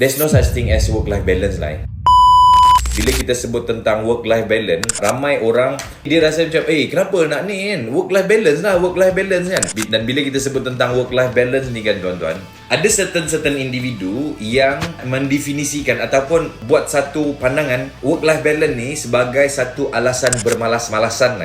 There's no such thing as work-life balance lah. Bila kita sebut tentang work-life balance, ramai orang dia rasa macam, kenapa nak ni kan? Work-life balance lah, work-life balance kan? Dan bila kita sebut tentang work-life balance ni kan tuan-tuan, ada certain individu yang mendefinisikan ataupun buat satu pandangan work-life balance ni sebagai satu alasan bermalas-malasan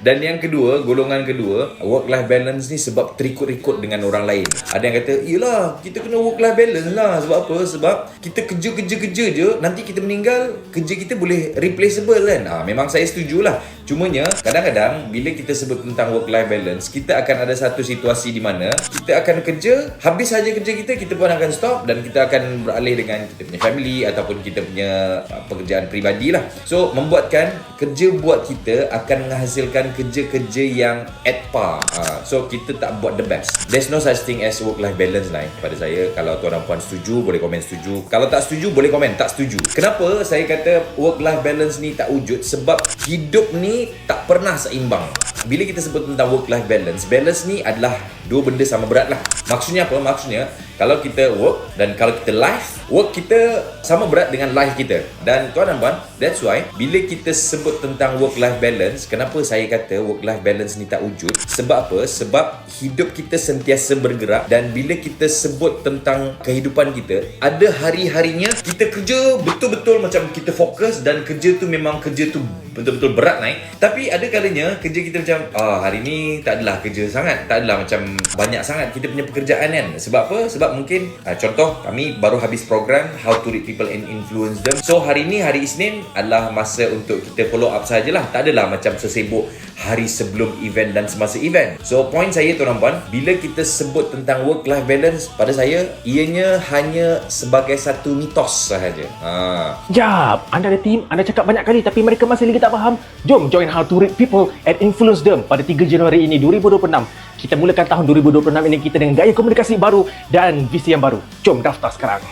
Dan yang kedua, golongan kedua, work-life balance ni sebab terikut-ikut dengan orang lain. Ada yang kata, yelah, kita kena work-life balance lah. Sebab apa? Sebab kita kerja je, nanti kita meninggal, kerja kita boleh replaceable kan? Memang saya setujulah. Cumanya, kadang-kadang bila kita sebut tentang work-life balance, kita akan ada satu situasi di mana kita akan kerja, habis saja kerja kita pun akan stop dan kita akan beralih dengan kita punya family ataupun kita punya pekerjaan peribadi lah. So, membuatkan kerja buat kita akan menghasilkan kerja-kerja yang at par. So, kita tak buat the best. There's no such thing as work-life balance lah pada saya. Kalau tuan dan puan setuju, boleh komen setuju. Kalau tak setuju, boleh komen tak setuju. Kenapa saya kata work-life balance ni tak wujud? Sebab hidup ni tak pernah seimbang. Bila kita sebut tentang work-life balance, balance ni adalah dua benda sama berat lah. Maksudnya apa? Maksudnya, kalau kita work dan kalau kita life, work kita sama berat dengan life kita. Dan tuan dan puan, that's why bila kita sebut tentang work-life balance, kenapa saya kata work-life balance ni tak wujud? Sebab apa? Sebab hidup kita sentiasa bergerak dan bila kita sebut tentang kehidupan kita, ada hari-harinya kita kerja betul-betul macam kita fokus dan kerja tu memang kerja tu betul-betul berat Tapi ada kalanya kerja kita macam hari ni tak adalah kerja sangat, tak adalah macam banyak sangat kita punya pekerjaan kan. Sebab apa? Sebab mungkin contoh kami baru habis program How to Read People and Influence Them. So hari ni hari Isnin adalah masa untuk kita follow up sajalah. Tak adalah macam sesibuk hari sebelum event dan semasa event. So point saya tuan dan puan, bila kita sebut tentang work-life balance, pada saya ianya hanya sebagai satu mitos sahaja. Jap, anda ada tim, anda cakap banyak kali tapi mereka masih lagi tak faham. Jom join How to Read People and Influence Them pada 3 Januari ini 2026. Kita mulakan tahun 2026 ini kita dengan gaya komunikasi baru dan visi yang baru. Jom daftar sekarang.